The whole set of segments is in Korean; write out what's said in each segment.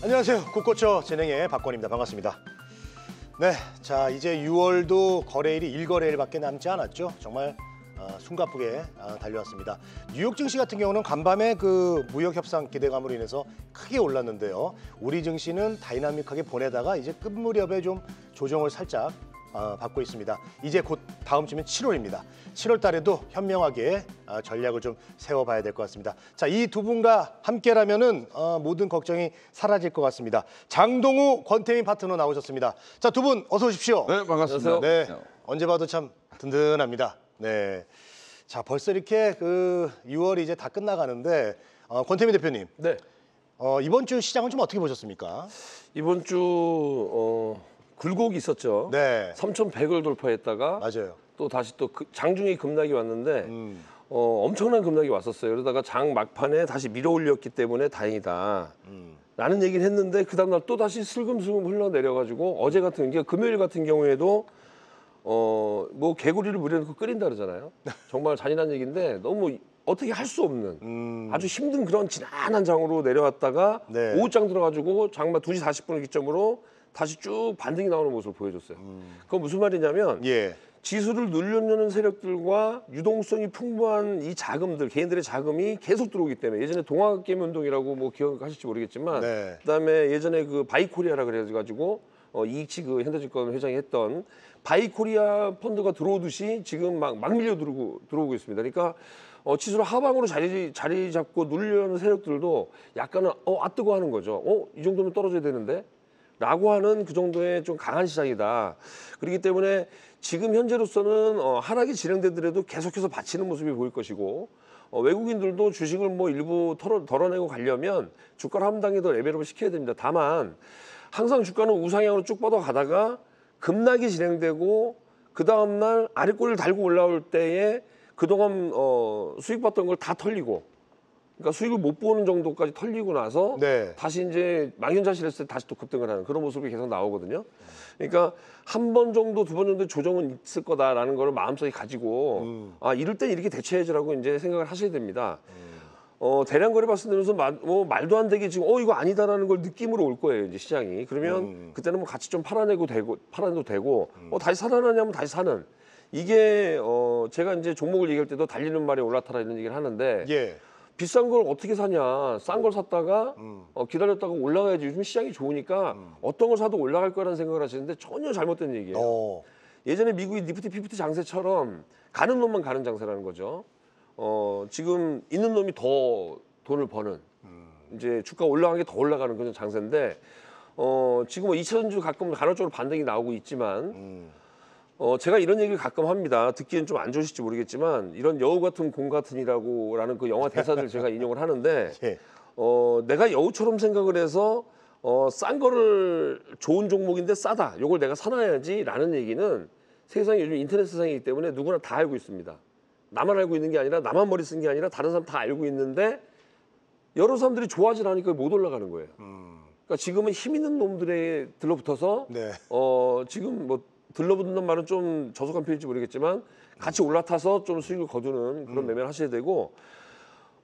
안녕하세요. 국고처 진행의 박건입니다. 반갑습니다. 네, 자 이제 6월도 거래일이 1거래일밖에 남지 않았죠. 정말 숨가쁘게 달려왔습니다. 뉴욕 증시 같은 경우는 간밤에 그 무역 협상 기대감으로 인해서 크게 올랐는데요. 우리 증시는 다이나믹하게 보내다가 이제 끝 무렵에 좀 조정을 살짝 받고 있습니다. 이제 곧 다음 주면 7월입니다. 7월 달에도 현명하게 전략을 좀 세워봐야 될 것 같습니다. 자, 이 두 분과 함께라면은 모든 걱정이 사라질 것 같습니다. 장동우 권태민 파트너 나오셨습니다. 자, 두 분 어서 오십시오. 네, 반갑습니다. 네, 언제 봐도 참 든든합니다. 네, 자 벌써 이렇게 그 6월이 이제 다 끝나가는데 권태민 대표님. 네. 이번 주 시장은 좀 어떻게 보셨습니까? 이번 주 굴곡이 있었죠. 네. 3,100을 돌파했다가 맞아요. 또 다시 또 장중에 급락이 왔는데 엄청난 급락이 왔었어요. 그러다가 장 막판에 다시 밀어올렸기 때문에 다행이다. 라는 얘기를 했는데 그 다음날 또 다시 슬금슬금 흘러내려가지고 어제 같은 게 금요일 같은 경우에도 뭐 개구리를 물에 넣고 끓인다 그러잖아요. 정말 잔인한 얘기인데 너무 어떻게 할 수 없는 아주 힘든 그런 지난한 장으로 내려왔다가 네. 오후장 들어가지고 장마 2시 40분을 기점으로 다시 쭉 반등이 나오는 모습을 보여줬어요. 그건 무슨 말이냐면 예. 지수를 누르려는 세력들과 유동성이 풍부한 이 자금들, 개인들의 자금이 계속 들어오기 때문에 예전에 동학개미운동이라고 뭐 기억하실지 모르겠지만 네. 그다음에 예전에 그 바이코리아라 그래가지고 이익치 그 현대증권 회장이 했던 바이코리아 펀드가 들어오듯이 지금 막 밀려 들어오고 있습니다. 그러니까 지수를 하방으로 자리 잡고 누르려는 세력들도 약간은 뜨거 하는 거죠. 이 정도면 떨어져야 되는데 라고 하는 그 정도의 좀 강한 시장이다. 그렇기 때문에 지금 현재로서는 하락이 진행되더라도 계속해서 받치는 모습이 보일 것이고 외국인들도 주식을 뭐 일부 덜어내고 가려면 주가를 한 단계 더 레벨업을 시켜야 됩니다. 다만 항상 주가는 우상향으로 쭉 뻗어가다가 급락이 진행되고 그 다음날 아랫꼬리를 달고 올라올 때에 그동안 수익 봤던 걸 다 털리고 그러니까 수익을 못 보는 정도까지 털리고 나서 네. 다시 이제 망연자실했을 때 다시 또 급등을 하는 그런 모습이 계속 나오거든요. 그러니까 한 번 정도, 두 번 정도 조정은 있을 거다라는 거를 마음속에 가지고 이럴 땐 이렇게 대처해야지라고 이제 생각을 하셔야 됩니다. 대량 거래 말씀드리면서 말도 안 되게 지금 이거 아니다라는 걸 느낌으로 올 거예요 이제 시장이. 그러면 그때는 뭐 같이 좀 팔아내도 되고 다시 살아나냐면 다시 사는 이게 제가 이제 종목을 얘기할 때도 달리는 말에 올라타라 이런 얘기를 하는데. 예. 비싼 걸 어떻게 사냐. 싼 걸 샀다가 기다렸다가 올라가야지. 요즘 시장이 좋으니까 어떤 걸 사도 올라갈 거라는 생각을 하시는데 전혀 잘못된 얘기예요. 예전에 미국의 니프티 피프티 장세처럼 가는 놈만 가는 장세라는 거죠. 지금 있는 놈이 더 돈을 버는 이제 주가 올라가는 게 더 올라가는 그런 장세인데 지금 뭐 2차전지 가끔 간헐적으로 반등이 나오고 있지만 제가 이런 얘기를 가끔 합니다. 듣기엔 좀 안 좋으실지 모르겠지만 이런 여우 같은 공 같으니라고라는 그 영화 대사를 제가 인용을 하는데 예. 내가 여우처럼 생각을 해서 싼 거를 좋은 종목인데 싸다. 요걸 내가 사놔야지라는 얘기는 세상에 요즘 인터넷 세상이기 때문에 누구나 다 알고 있습니다. 나만 알고 있는 게 아니라 나만 머리 쓴 게 아니라 다른 사람 다 알고 있는데 여러 사람들이 좋아하지 않으니까 못 올라가는 거예요. 그러니까 지금은 힘 있는 놈들에 들러붙어서 네. 지금 뭐 들러붙는 말은 좀 저속한 표현일지 모르겠지만 같이 올라타서 좀 수익을 거두는 그런 매매를 하셔야 되고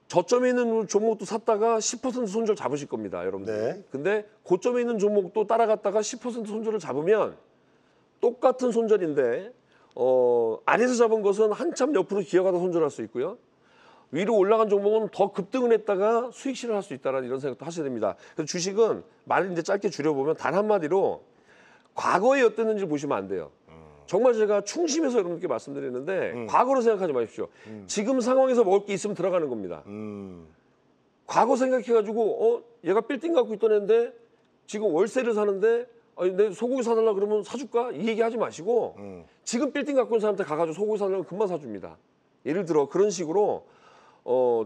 저점에 있는 종목도 샀다가 10% 손절 잡으실 겁니다, 여러분들. 네. 근데 고점에 있는 종목도 따라갔다가 10% 손절을 잡으면 똑같은 손절인데 아래에서 잡은 것은 한참 옆으로 기어가다 손절할 수 있고요. 위로 올라간 종목은 더 급등을 했다가 수익 실현할 수 있다는 이런 생각도 하셔야 됩니다. 그래서 주식은 말을 이제 짧게 줄여보면 단 한마디로 과거에 어땠는지 보시면 안 돼요. 정말 제가 충심해서 여러분께 말씀드리는데 과거로 생각하지 마십시오. 지금 상황에서 먹을 게 있으면 들어가는 겁니다. 과거 생각해가지고 얘가 빌딩 갖고 있던 애인데 지금 월세를 사는데 내 소고기 사달라 그러면 사줄까? 이 얘기 하지 마시고 지금 빌딩 갖고 있는 사람한테 가가지고 소고기 사달라면 금방 사줍니다. 예를 들어 그런 식으로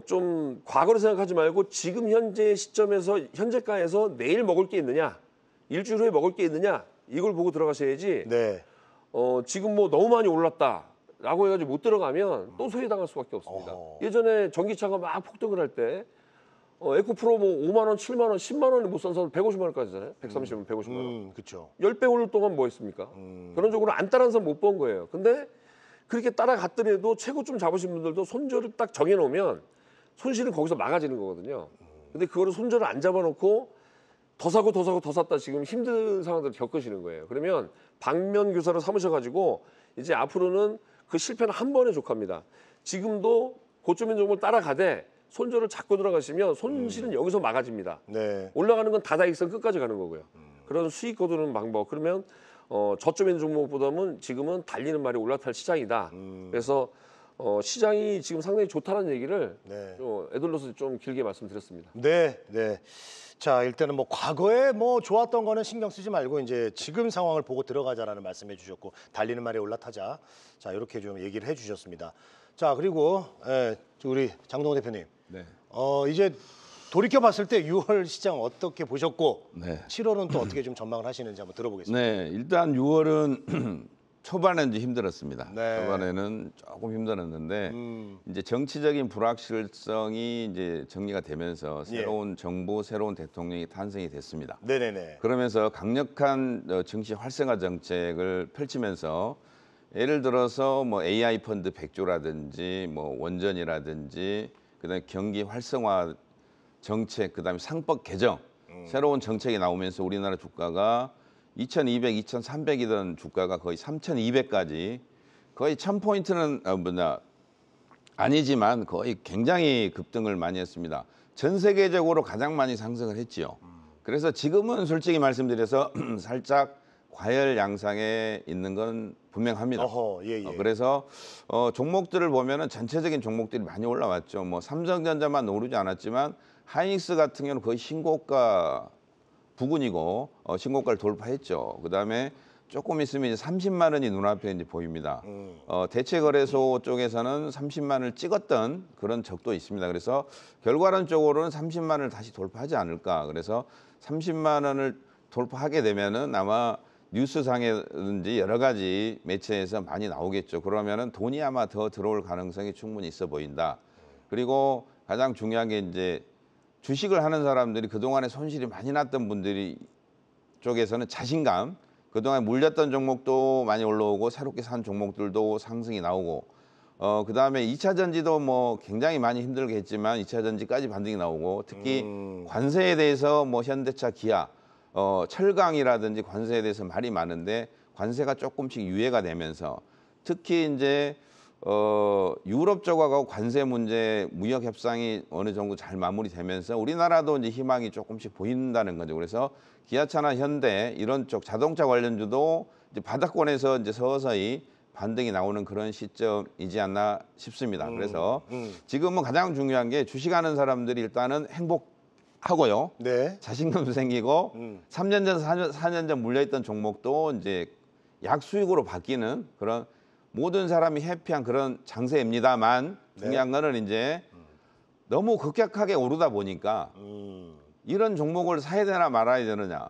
좀 과거로 생각하지 말고 지금 현재 시점에서 현재가에서 내일 먹을 게 있느냐 일주일 후에 먹을 게 있느냐 이걸 보고 들어가셔야지. 네. 지금 뭐 너무 많이 올랐다라고 해가지고 못 들어가면 또 소외당할 수밖에 없습니다. 예전에 전기차가 막 폭등을 할 때 에코프로 뭐 5만 원, 7만 원, 10만 원에 못 산 사람 150만 원까지잖아요. 130만, 150만 원. 그렇죠. 10배 오를 동안 뭐 했습니까? 그런 쪽으로 안 따라한 사람 못 본 거예요. 근데 그렇게 따라갔더라도 최고점 잡으신 분들도 손절을 딱 정해놓으면 손실은 거기서 막아지는 거거든요. 근데 그거를 손절을 안 잡아놓고 더 사고 더 사고 더 샀다 지금 힘든 상황들을 겪으시는 거예요. 그러면 방면 교사를 삼으셔가지고 이제 앞으로는 그 실패는 한 번에 족합니다. 지금도 고점인 종목을 따라가되 손절을 잡고 들어가시면 손실은 여기서 막아집니다. 네. 올라가는 건 다다익선 끝까지 가는 거고요. 그런 수익 거두는 방법. 그러면 저점인 종목보다는 지금은 달리는 말이 올라탈 시장이다. 그래서 시장이 지금 상당히 좋다는 얘기를 네. 애들로서 좀 길게 말씀드렸습니다. 네, 네. 자, 일단은 뭐 과거에 뭐 좋았던 거는 신경 쓰지 말고 이제 지금 상황을 보고 들어가자라는 말씀해 주셨고 달리는 말에 올라타자. 자, 이렇게 좀 얘기를 해 주셨습니다. 자, 그리고 우리 장동호 대표님. 네. 이제 돌이켜 봤을 때 6월 시장 어떻게 보셨고 네. 7월은 또 어떻게 좀 전망을 하시는지 한번 들어보겠습니다. 네, 일단 6월은 초반에는 이제 힘들었습니다. 네. 초반에는 조금 힘들었는데 이제 정치적인 불확실성이 이제 정리가 되면서 새로운 정부, 새로운 대통령이 탄생이 됐습니다. 네네네. 그러면서 강력한 정치 활성화 정책을 펼치면서 예를 들어서 뭐 AI 펀드 100조라든지 뭐 원전이라든지 그다음에 경기 활성화 정책, 그다음에 상법 개정 새로운 정책이 나오면서 우리나라 주가가 2,200, 2,300이던 주가가 거의 3,200까지 거의 1,000포인트는 아니지만 거의 굉장히 급등을 많이 했습니다. 전 세계적으로 가장 많이 상승을 했지요. 그래서 지금은 솔직히 말씀드려서 살짝 과열 양상에 있는 건 분명합니다. 어허, 예, 예. 그래서 종목들을 보면은 전체적인 종목들이 많이 올라왔죠. 뭐 삼성전자만 오르지 않았지만 하이닉스 같은 경우는 거의 신고가 부근이고 신고가를 돌파했죠. 그다음에 조금 있으면 이제 30만 원이 눈앞에 이제 보입니다. 대체거래소 쪽에서는 30만 원을 찍었던 그런 적도 있습니다. 그래서 결과론적으로는 30만 원을 다시 돌파하지 않을까. 그래서 30만 원을 돌파하게 되면은 아마 뉴스상이든지 여러 가지 매체에서 많이 나오겠죠. 그러면은 돈이 아마 더 들어올 가능성이 충분히 있어 보인다. 그리고 가장 중요한 게 이제 주식을 하는 사람들이 그동안에 손실이 많이 났던 분들이 쪽에서는 자신감, 그동안 물렸던 종목도 많이 올라오고 새롭게 산 종목들도 상승이 나오고 그다음에 2차 전지도 뭐 굉장히 많이 힘들게 했지만 2차 전지까지 반등이 나오고 특히 관세에 대해서 뭐 현대차, 기아, 철강이라든지 관세에 대해서 말이 많은데 관세가 조금씩 유예가 되면서 특히 이제 유럽 쪽하고 관세 문제 무역 협상이 어느 정도 잘 마무리되면서 우리나라도 이제 희망이 조금씩 보인다는 거죠. 그래서 기아차나 현대 이런 쪽 자동차 관련주도 이제 바닥권에서 이제 서서히 반등이 나오는 그런 시점이지 않나 싶습니다. 그래서 지금은 가장 중요한 게 주식하는 사람들이 일단은 행복하고요. 네. 자신감도 생기고 3년 전, 4년 전 물려있던 종목도 이제 약수익으로 바뀌는 그런 모든 사람이 해피한 그런 장세입니다만 중요한 거는 이제 너무 급격하게 오르다 보니까 이런 종목을 사야 되나 말아야 되느냐,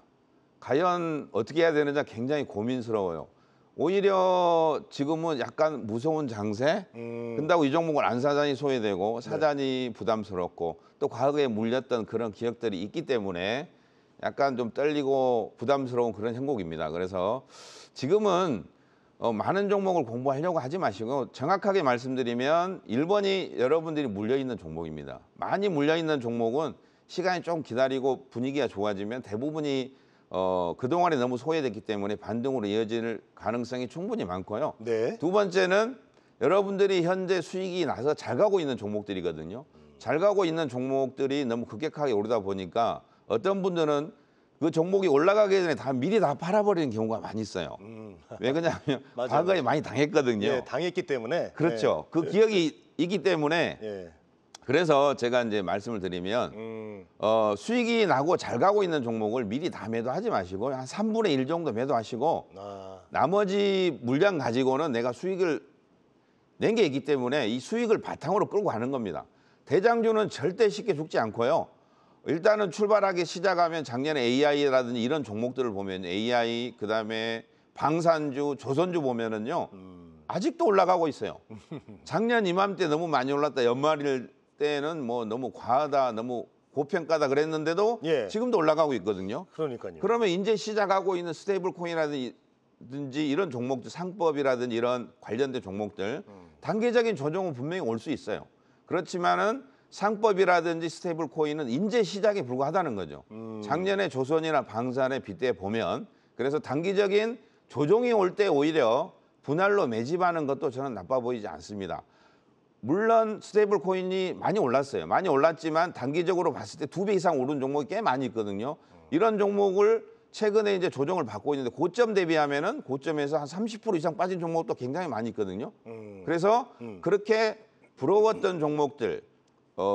과연 어떻게 해야 되느냐 굉장히 고민스러워요. 오히려 지금은 약간 무서운 장세? 근다고 이 종목을 안 사자니 소외되고 사자니 부담스럽고 또 과거에 물렸던 그런 기억들이 있기 때문에 약간 좀 떨리고 부담스러운 그런 형국입니다. 그래서 지금은 많은 종목을 공부하려고 하지 마시고 정확하게 말씀드리면 1번이 여러분들이 물려있는 종목입니다. 많이 물려있는 종목은 시간이 좀 기다리고 분위기가 좋아지면 대부분이 그동안에 너무 소외됐기 때문에 반등으로 이어질 가능성이 충분히 많고요. 네. 두 번째는 여러분들이 현재 수익이 나서 잘 가고 있는 종목들이거든요. 잘 가고 있는 종목들이 너무 급격하게 오르다 보니까 어떤 분들은 그 종목이 올라가기 전에 미리 다 팔아버리는 경우가 많이 있어요. 왜 그러냐면 맞아요, 과거에 맞아요. 많이 당했거든요. 예, 당했기 때문에. 그렇죠. 그 기억이 있기 때문에 예. 그래서 제가 이제 말씀을 드리면 수익이 나고 잘 가고 있는 종목을 미리 다 매도하지 마시고 한 3분의 1 정도 매도하시고 나머지 물량 가지고는 내가 수익을 낸 게 있기 때문에 이 수익을 바탕으로 끌고 가는 겁니다. 대장주는 절대 쉽게 죽지 않고요. 일단은 출발하기 시작하면 작년에 AI라든지 이런 종목들을 보면 AI 그다음에 방산주, 조선주 보면은요. 아직도 올라가고 있어요. 작년 이맘때 너무 많이 올랐다. 연말일 때는 뭐 너무 과하다, 너무 고평가다 그랬는데도 예. 지금도 올라가고 있거든요. 그러니까요. 그러면 이제 시작하고 있는 스테이블 코인이라든지 이런 종목들, 상법이라든지 이런 관련된 종목들 단계적인 조정은 분명히 올 수 있어요. 그렇지만은 상법이라든지 스테이블 코인은 인제 시작에 불과하다는 거죠. 작년에 조선이나 방산에 빗대 보면 그래서 단기적인 조정이 올 때 오히려 분할로 매집하는 것도 저는 나빠 보이지 않습니다. 물론 스테이블 코인이 많이 올랐어요. 많이 올랐지만 단기적으로 봤을 때 2배 이상 오른 종목이 꽤 많이 있거든요. 이런 종목을 최근에 이제 조정을 받고 있는데 고점 대비하면은 고점에서 한 30% 이상 빠진 종목도 굉장히 많이 있거든요. 그래서 그렇게 부러웠던 종목들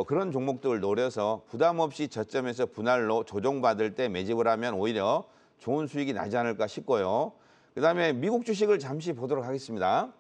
그런 종목들을 노려서 부담 없이 저점에서 분할로 조정받을 때 매집을 하면 오히려 좋은 수익이 나지 않을까 싶고요. 그다음에 미국 주식을 잠시 보도록 하겠습니다.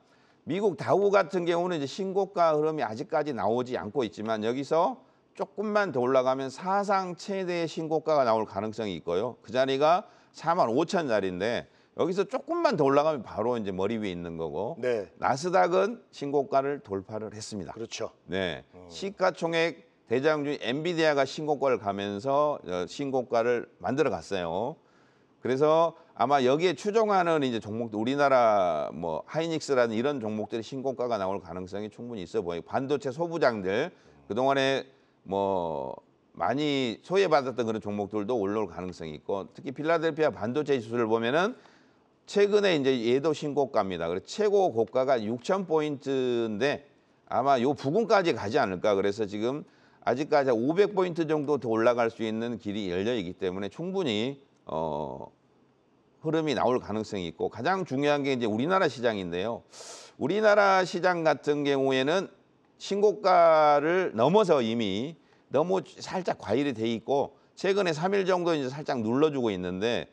미국 다우 같은 경우는 이제 신고가 흐름이 아직까지 나오지 않고 있지만 여기서 조금만 더 올라가면 사상 최대의 신고가가 나올 가능성이 있고요. 그 자리가 45,000자리인데 여기서 조금만 더 올라가면 바로 이제 머리 위에 있는 거고. 네. 나스닥은 신고가를 돌파를 했습니다. 그렇죠. 네, 시가총액 대장주인 엔비디아가 신고가를 가면서 신고가를 만들어 갔어요. 그래서 아마 여기에 추종하는 이제 종목들 우리나라 뭐 하이닉스라는 이런 종목들이 신고가가 나올 가능성이 충분히 있어 보이고 반도체 소부장들 그동안에 뭐 많이 소외받았던 그런 종목들도 올라올 가능성이 있고 특히 필라델피아 반도체 지수를 보면은 최근에 이제 얘도 신고가입니다. 그래서 최고 고가가 6,000포인트인데 아마 요 부근까지 가지 않을까. 그래서 지금 아직까지 500포인트 정도 더 올라갈 수 있는 길이 열려 있기 때문에 충분히 흐름이 나올 가능성이 있고 가장 중요한 게 이제 우리나라 시장인데요. 우리나라 시장 같은 경우에는 신고가를 넘어서 이미 너무 살짝 과열이 돼 있고 최근에 3일 정도 이제 살짝 눌러주고 있는데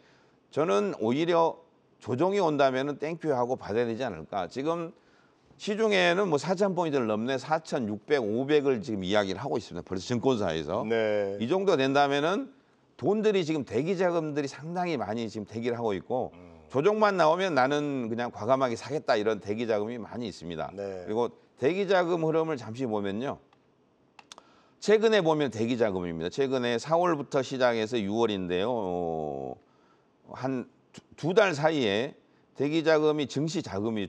저는 오히려 조정이 온다면은 땡큐 하고 받아야 되지 않을까. 지금 시중에는 뭐 4,000포인트를 넘네 4,600, 500을 지금 이야기를 하고 있습니다. 벌써 증권사에서. 네. 이 정도 된다면은 돈들이 지금 대기 자금들이 상당히 많이 지금 대기를 하고 있고 조정만 나오면 나는 그냥 과감하게 사겠다 이런 대기 자금이 많이 있습니다. 네. 그리고 대기 자금 흐름을 잠시 보면요. 최근에 보면 대기 자금입니다. 최근에 4월부터 시작해서 6월인데요. 한 두 달 사이에 대기 자금이 증시 자금이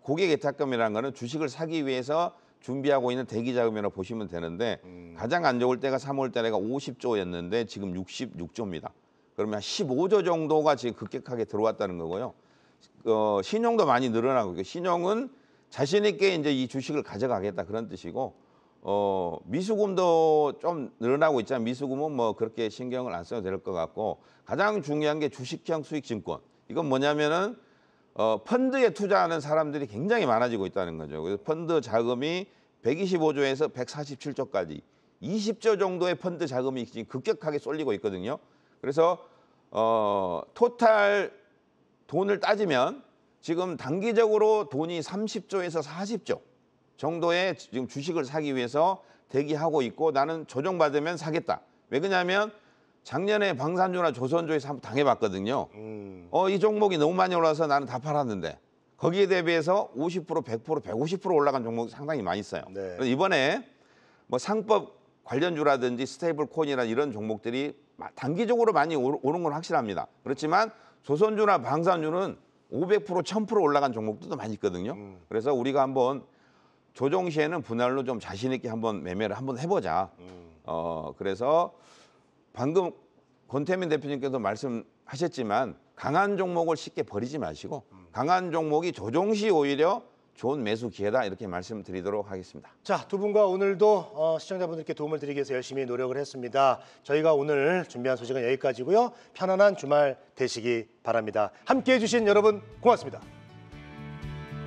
고객 예탁금이라는 거는 주식을 사기 위해서 준비하고 있는 대기 자금이라고 보시면 되는데 가장 안 좋을 때가 3월 달에가 50조였는데 지금 66조입니다. 그러면 한 15조 정도가 지금 급격하게 들어왔다는 거고요. 신용도 많이 늘어나고 있고 신용은 자신 있게 이제 이 주식을 가져가겠다 그런 뜻이고 미수금도 좀 늘어나고 있지만 미수금은 뭐 그렇게 신경을 안 써도 될 것 같고 가장 중요한 게 주식형 수익증권. 이건 뭐냐면은 펀드에 투자하는 사람들이 굉장히 많아지고 있다는 거죠. 그래서 펀드 자금이 125조에서 147조까지 20조 정도의 펀드 자금이 지금 급격하게 쏠리고 있거든요. 그래서 토탈 돈을 따지면 지금 단기적으로 돈이 30조에서 40조 정도의 지금 주식을 사기 위해서 대기하고 있고 나는 조정받으면 사겠다. 왜 그러냐면 작년에 방산주나 조선주에서 한번 당해봤거든요. 이 종목이 너무 많이 올라서 나는 다 팔았는데 거기에 대비해서 50%, 100%, 150% 올라간 종목이 상당히 많이 있어요. 네. 그래서 이번에 뭐 상법 관련주라든지 스테이블 코인이나 이런 종목들이 단기적으로 많이 오른 건 확실합니다. 그렇지만 조선주나 방산주는 500%, 1000% 올라간 종목들도 많이 있거든요. 그래서 우리가 한번 조정 시에는 분할로 좀 자신 있게 한번 매매를 한번 해보자. 그래서 방금 권태민 대표님께서 말씀하셨지만 강한 종목을 쉽게 버리지 마시고 강한 종목이 조정 시 오히려 좋은 매수 기회다 이렇게 말씀드리도록 하겠습니다. 자, 두 분과 오늘도 시청자분들께 도움을 드리기 위해서 열심히 노력을 했습니다. 저희가 오늘 준비한 소식은 여기까지고요. 편안한 주말 되시기 바랍니다. 함께해 주신 여러분 고맙습니다.